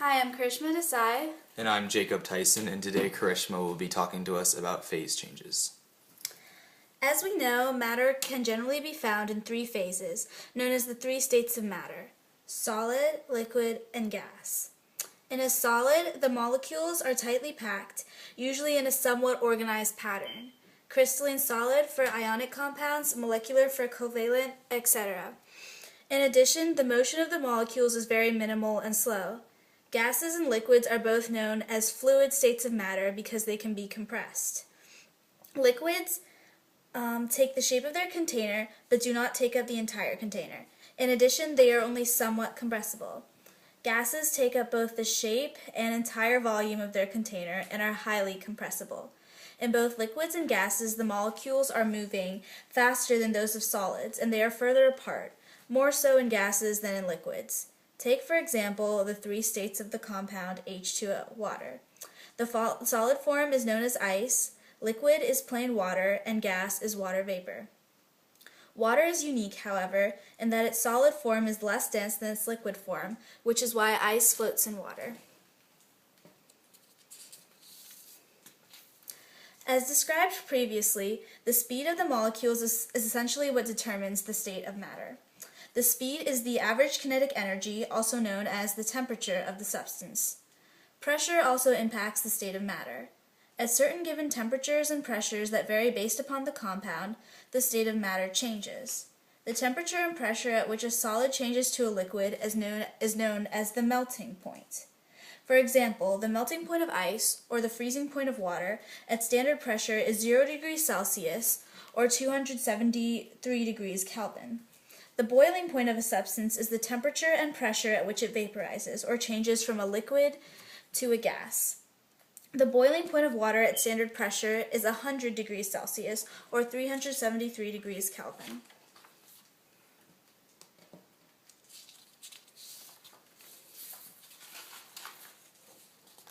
Hi, I'm Karishma Desai. And I'm Jacob Tyson, and today Karishma will be talking to us about phase changes. As we know, matter can generally be found in three phases, known as the three states of matter: solid, liquid, and gas. In a solid, the molecules are tightly packed, usually in a somewhat organized pattern. Crystalline solid for ionic compounds, molecular for covalent, etc. In addition, the motion of the molecules is very minimal and slow. Gases and liquids are both known as fluid states of matter because they can be compressed. Liquids take the shape of their container but do not take up the entire container. In addition, they are only somewhat compressible. Gases take up both the shape and entire volume of their container and are highly compressible. In both liquids and gases, the molecules are moving faster than those of solids, and they are further apart, more so in gases than in liquids. Take, for example, the three states of the compound H2O, water. The solid form is known as ice, liquid is plain water, and gas is water vapor. Water is unique, however, in that its solid form is less dense than its liquid form, which is why ice floats in water. As described previously, the speed of the molecules is essentially what determines the state of matter. The speed is the average kinetic energy, also known as the temperature of the substance. Pressure also impacts the state of matter. At certain given temperatures and pressures that vary based upon the compound, the state of matter changes. The temperature and pressure at which a solid changes to a liquid is known as the melting point. For example, the melting point of ice, or the freezing point of water, at standard pressure is 0 degrees Celsius, or 273 degrees Kelvin. The boiling point of a substance is the temperature and pressure at which it vaporizes, or changes from a liquid to a gas. The boiling point of water at standard pressure is 100 degrees Celsius, or 373 degrees Kelvin.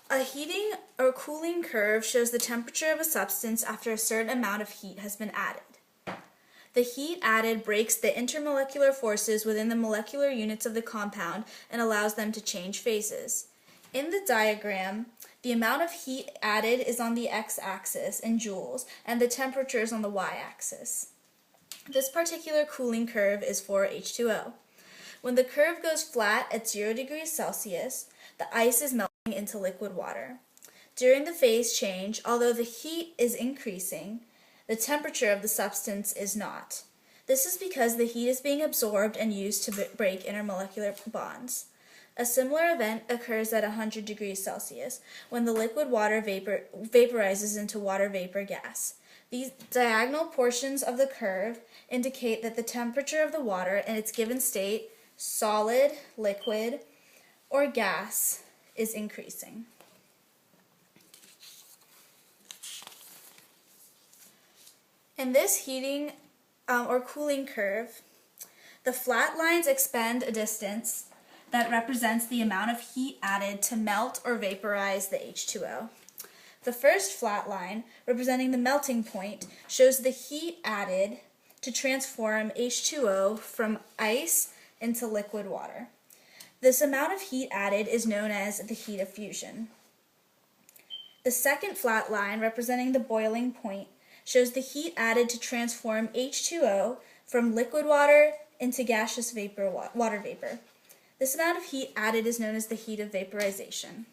A heating or cooling curve shows the temperature of a substance after a certain amount of heat has been added. The heat added breaks the intermolecular forces within the molecular units of the compound and allows them to change phases. In the diagram, the amount of heat added is on the x-axis in joules, and the temperature is on the y-axis. This particular cooling curve is for H2O. When the curve goes flat at 0 degrees Celsius, the ice is melting into liquid water. During the phase change, although the heat is increasing, the temperature of the substance is not. This is because the heat is being absorbed and used to break intermolecular bonds. A similar event occurs at 100 degrees Celsius, when the liquid water vaporizes into water vapor gas. These diagonal portions of the curve indicate that the temperature of the water in its given state, solid, liquid, or gas, is increasing. In this heating or cooling curve, the flat lines expend a distance that represents the amount of heat added to melt or vaporize the H2O. The first flat line, representing the melting point, shows the heat added to transform H2O from ice into liquid water. This amount of heat added is known as the heat of fusion. The second flat line, representing the boiling point, shows the heat added to transform H2O from liquid water into gaseous vapor, water vapor. This amount of heat added is known as the heat of vaporization.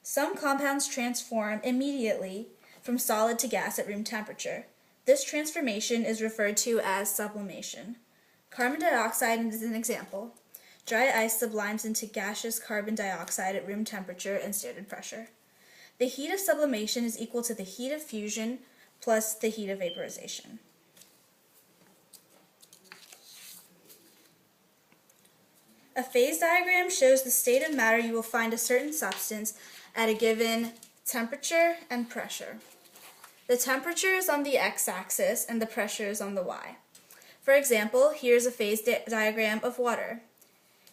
Some compounds transform immediately from solid to gas at room temperature. This transformation is referred to as sublimation. Carbon dioxide is an example. Dry ice sublimes into gaseous carbon dioxide at room temperature and standard pressure. The heat of sublimation is equal to the heat of fusion plus the heat of vaporization. A phase diagram shows the state of matter you will find a certain substance at a given temperature and pressure. The temperature is on the x-axis and the pressure is on the y. For example, here's a phase diagram of water.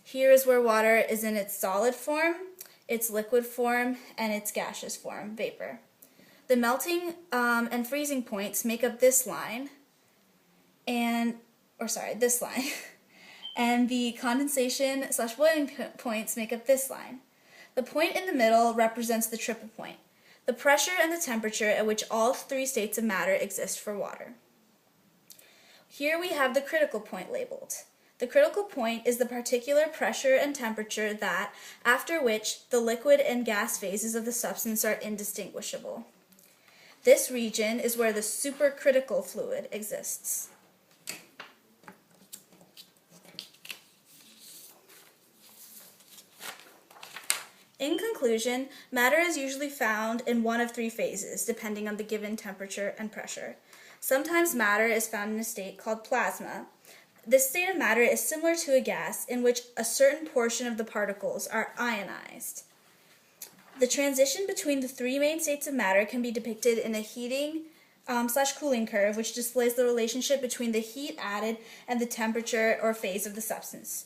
Here is where water is in its solid form, its liquid form, and its gaseous form, vapor. The melting and freezing points make up this line, this line. and the condensation/boiling points make up this line. The point in the middle represents the triple point, the pressure and the temperature at which all three states of matter exist for water. Here we have the critical point labeled. The critical point is the particular pressure and temperature that, after which, the liquid and gas phases of the substance are indistinguishable. This region is where the supercritical fluid exists. In conclusion, matter is usually found in one of three phases, depending on the given temperature and pressure. Sometimes matter is found in a state called plasma. This state of matter is similar to a gas in which a certain portion of the particles are ionized. The transition between the three main states of matter can be depicted in a heating/cooling curve, which displays the relationship between the heat added and the temperature or phase of the substance.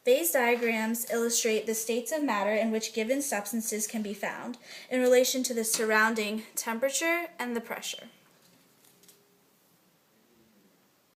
Phase diagrams illustrate the states of matter in which given substances can be found in relation to the surrounding temperature and the pressure.